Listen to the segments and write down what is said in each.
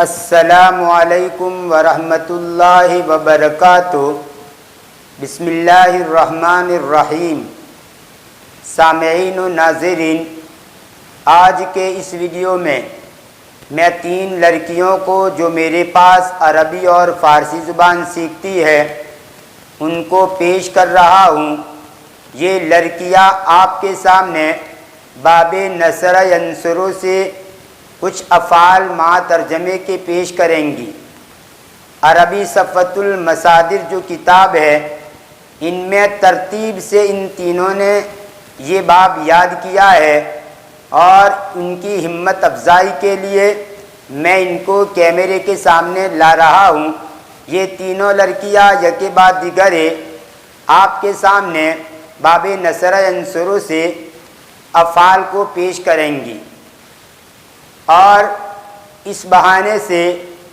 السلام علیکم ورحمۃ اللہ وبرکاتہ۔ بسم اللہ الرحمن الرحیم۔ سامعین و ناظرین، آج کے اس ویڈیو میں 3 لڑکیوں کو جو میرے پاس عربی اور فارسی زبان سیکھتی ہے ان کو پیش کر رہا ہوں۔ یہ لڑکیاں آپ کے سامنے باب نصر ینصر سے کچھ افعال مع ترجمے کے پیش کریں گی۔ عربی صفۃ المصادر جو کتاب ہے، ان میں ترتیب سے ان تینوں نے یہ باب یاد کیا ہے، اور ان کی ہمت افزائی کے لیے میں ان کو کیمرے کے سامنے لا رہا ہوں۔ یہ تینوں لڑکیاں یکے بعد دیگر آپ کے سامنے باب نصر ینصر سے افعال کو پیش کریں گی، اور اس بہانے سے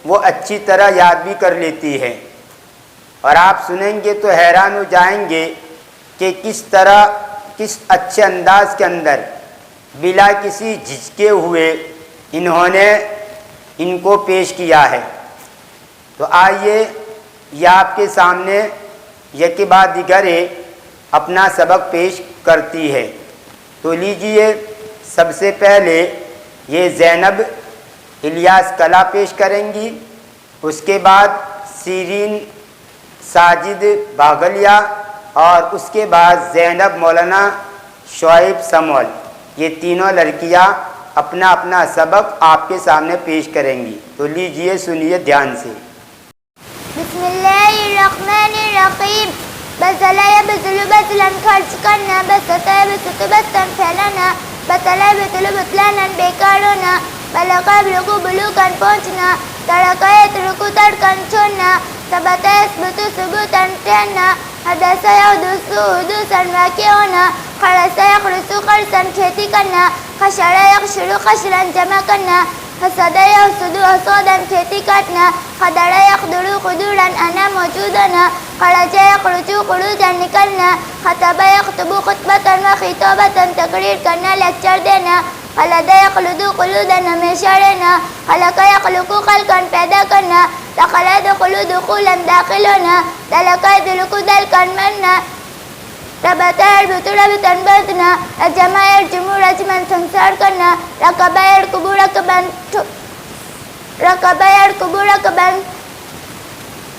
وہ اچھی طرح یاد بھی کر لیتی ہے، اور آپ سنیں گے تو حیران ہو جائیں گے کہ کس اچھے انداز کے اندر بلا کسی جھجکے ہوئے انہوں نے ان کو پیش کیا ہے۔ تو آئیے یہ آپ کے سامنے یکے بعد دیگر اپنا سبق پیش کرتی ہے۔ تو لیجئے، سب سے پہلے یہ زینب الیاس کلا پیش کریں گی، اس کے بعد سیرین ساجد باغلیہ، اور اس کے بعد زینب مولانا شعیب سمول۔ یہ تینوں لڑکیاں اپنا اپنا سبق آپ کے سامنے پیش کریں گی۔ تو لیجئے سنیے دھیان سے۔ بسم اللہ الرحمن الرحیم۔ بذلا یبذل بذلا خرچ کرنا، بسطا یبسط بسطا پھیلانا، بطلا یبطل بطلانا بیکار ہونا، بلغا یبلغ بلوغاً پہنچنا، ترکا یترک ترکاً چھوڑنا، ثبتا یثبت ثبوتاً ٹھہرنا، حدث یحدث حدوثاً واقع ہونا، خرس یخرس خرساً کھیتی کرنا، خشر یخشر خشراً جمع کرنا، حسد یحسد حسوداً کھیتی کاٹنا، خدر یخدر خدوراً انا موجود ہونا، خرج یخرج خروجاً نکلنا، خطب یخطب خطبتاً و خطابتاً تقریر کرنا، لیکچر دینا، خلد یخلد خلوداً ہمیشہ رہنا، خلق یخلق خلقاً پیدا کرنا، دخل یدخل دخولاً داخل ہونا، دلک یدلک دلکاً مرنا، ربط یربط ربطاً بندنا، رجم یرجم رجماً سنسار کرنا، رکب یرکب رکباً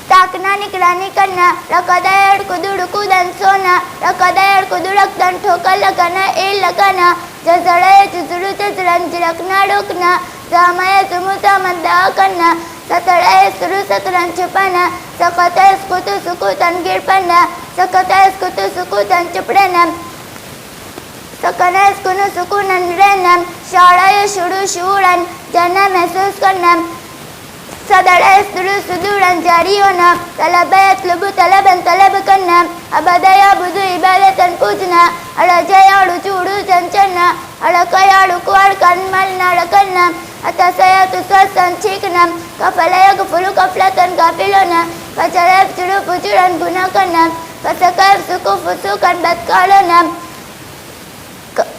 تاکنا نگرانی کرنا، رکد یرکد رکوداً سونا، رکد یرکد رکداً ٹھوکر لگانا، ایل لگانا، جزر یجزر جزراً جھڑکنا روکنا، زعم یزعم زعماً دعا کرنا، ستر یستر ستراً چھپانا، سقط یسقط سقوطاً گر پڑنا، سقط یسقط سقوطاً چپ رہنا، سکن یسکن سکوناً رہنا، شعر یشعر شعوراً جانا محسوس کرنا، صدر یصدر صدوراً جاری ہونا، طلب یطلب طلباً طلب کرنا، عبد یعبد عبادتاً پوجنا، عرج یعرج عروجاً چڑھنا، عرق یعرق عرقاً ملنا رگڑنا، عطس یعطس عطساً چھینکنا، غفل یغفل غفلتاً غافل ہونا، فجر یفجر فجوراً گناہ کرنا، فسق یفسق فسوقاً بدکار ہونا،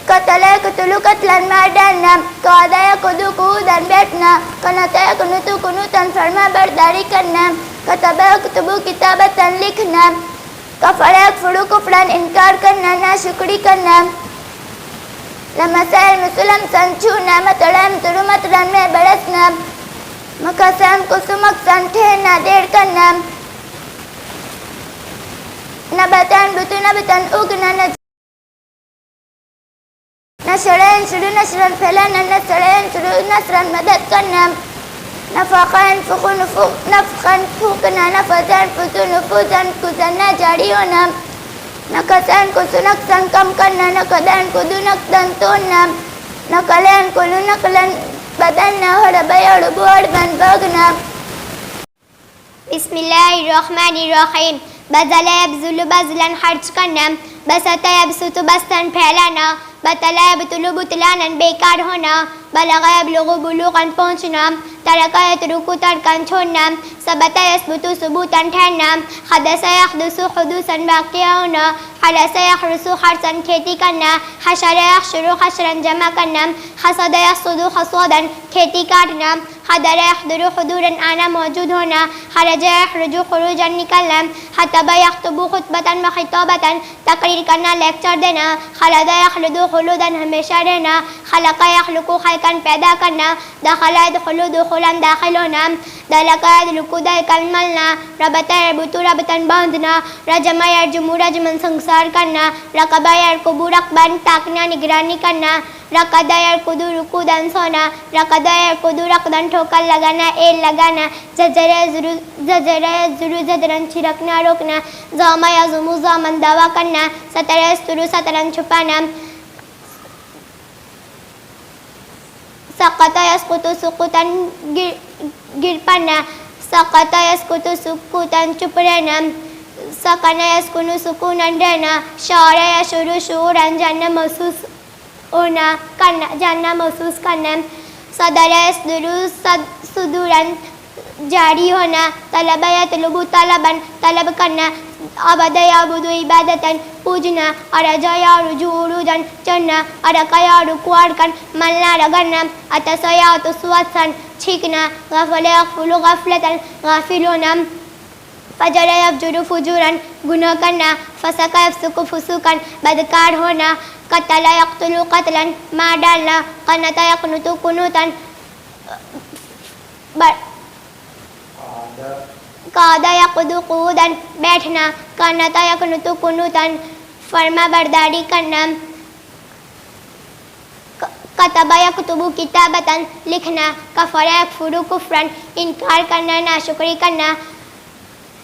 قتل یقتل قتلاً مار ڈالنا، قعد یقعد قعوداً بیٹھنا، قنط یقنط قنوتاً فرما برداری کرنا، کتب یکتب کتابتاً لکھنا، کفر یکفر کفراً انکار کرنا، ناشکری کرنا، لمس یلمس لمساً چھونا، مطر یمطر مطراً میں برسنا، مکث یمکث مکثاً ٹھہرنا دیر کرنا، نبت ینبت نبتاً اگنا، نشر ینشر نشراً پھیلانا، نصر ینصر نصراً مدد کرنا، نفخ ینفخ نفخاً پھونکنا، نفذ ینفذ نفوذاً گزرنا جاری ہونا، نقص ینقص نقصاً کم کرنا، نقد ینقد نقداً توڑنا، نقل ینقل نقلاً بدلنا، حرب یحرب حرباً بھاگنا۔ بسم اللہ الرحمن الرحیم۔ بذل یبذل بذلاً خرچ کرنا، بسط یبسط بسطاً پھیلانا، بطلا یبطل بطلانا بیکار ہونا، بلغ یبلغ بلوغاً پہنچنا، ترکا یترک ترکاً چھوڑنا، ثبت یثبت ثبوتاً ٹھہرنا، حدث یحدث حدوثاً واقع ہونا، خرس یخرس خرساً کھیتی کرنا، حشر یحشر خشراً جمع کرنا، حسد یحسد حسوداً کھیتی کاٹنا حضر يحضر حضورا آنا موجود ہونا خرج يخرج خروجا نکلنا خطب يخطب خطبتا و خطابتا تقریر کرنا لیکچر دینا خلد يخلد خلودا ہمیشہ رہنا خلق يخلق خلقا پیدا کرنا دخل يدخل دخولا داخل ہونا دلق يدلق دلقا ملنا ربط يربط ربطا باندھنا رجم يرجم رجما سنگسار کرنا رقب يرقب رقبا تاکنا نگرانی کرنا رقد يرقد رقودا سونا رقد يرقد رقدا ٹھوکر لگانا ایل لگانا زجر يزجر زجرا چھڑکنا روکنا زام يزم زاما دوا کرنا ستر يستر سترا چھپانا سقط يسقط سقوطا گر پڑنا سقط يسقط سقوطا چپ رہنا سکن يسکن سکونا رہنا شعر يشعر شعورا جاننا محسوس ہونا کرنا جاننا محسوس کرنا صدر يصدر صدورا جاری ہونا طلب يطلب طلبا طلب کرنا عبد يعبد عبادتا پوجنا ارجا يعرج عروجا چڑھنا ارق يعرق عرقا ملنا رگڑنا اتس يعطس وطسا چھینکنا غفل يغفل غفلتا غافل ہونا فجر يفجر فجورا گناہ کرنا فسق يفسق فسوقا بدکار ہونا قتل يقتل قتلا مار ڈالنا قنت يقنت قنوتا قعد يقعد قعودا بیٹھنا قنت يقنت قنوتا فرما برداری کرنا کتب یکتب کتابتا لکھنا کفر یکفر کفرا انکار کرنا ناشکری کرنا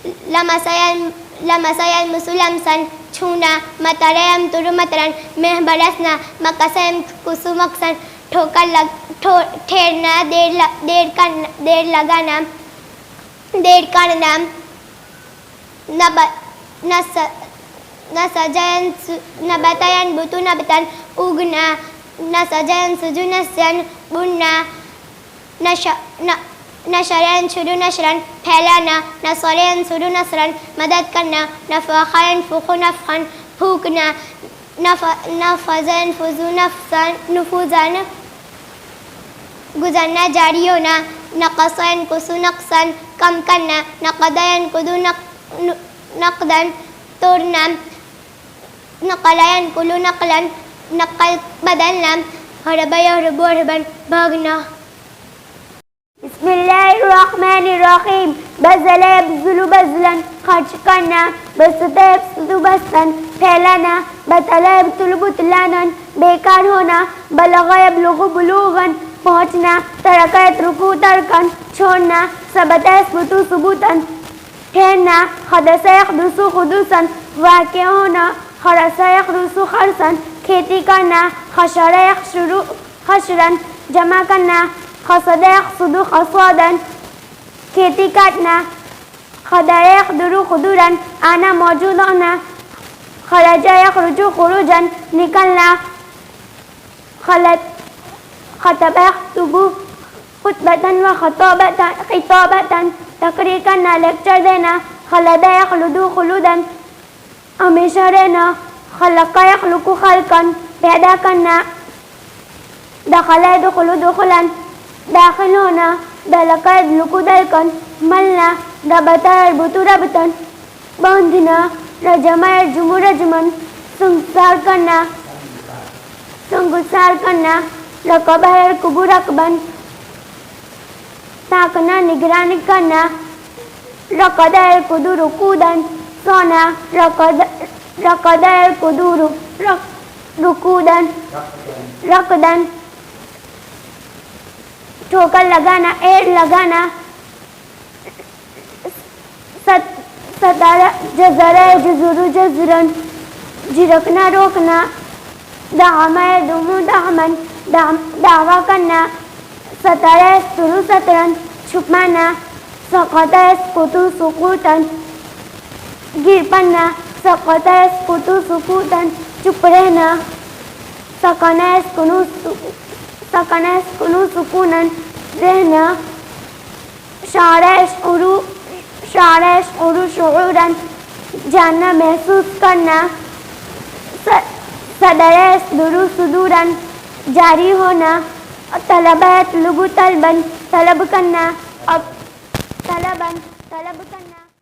لمس یلمس لمسا چھونا مطر یمطر مطرا مہ برسنا مکس یمکس مکسا ٹھہرنا دیر لگانا دیر کرنا نسج نبت ینبت نبتا اگنا نسج ینسج نسجا بننا نشر ینشر نشرا پھیلانا نصر ینصر نصرا مدد کرنا نفخ ینفخ نفخا پھونکنا نفذ ینفذ نفوذا گزرنا جاری ہونا نقص ینقص نقصا کم کرنا نقد ینقد نقدا توڑنا نقل ینقل نقلا نقل بدلنا ہرب یہرب ہربا بھاگنا بسم اللہ الرحمن الرحیم بذل یبذل بذلا خرچ کرنا بسط یبسط بسطا پھیلانا بطل یبطل بطلانا بیکار ہونا بلغ یبلغ بلوغا پہنچنا ترک یترک ترکا چھوڑنا ثبت یثبت ثبوتا ٹھہرنا حدث یحدث حدوثا واقع ہونا خرس یخرس خرسا کھیتی کرنا خشر یخشر خشرا جمع کرنا خصد یخصد خصودا کھیتی کاٹنا خدر یخدر خدورا آنا موجود ہونا خرج یخرج خروجا نکلنا خطب یخطب خطبتا و خطابتا تقریر کرنا لیکچر دینا خلد یخلد خلودا ہمیشہ رہنا خلق یخلق خلقا پیدا کرنا دخل يدخل دخلا داخل ہونا دلق يدلق دلقا ملنا ربط يربط ربطا باندھنا رجم يرجم رجما سنگسار کرنا رقب يرقب رقبا تاکنا نگرانی کرنا رقد يرقد رقودا سونا رقد يرقد رقودا رقدا ٹھوکر لگانا ایڑ لگانا ستر جزر جزر جزرا جھڑکنا روکنا دعم یدعم دعما دعویٰ کرنا ستر یستر سترا چھپانا سقط یسقط سقوطا گر پڑنا سقط یسقط سقوطا چپ رہنا سکن یسکن سکونا رہنا شعر یشعر شعورا جاننا محسوس کرنا صدر یصدر صدورا جاری ہونا طلب يطلب طلبا طلب کرنا، اب طلبا طلب کرنا.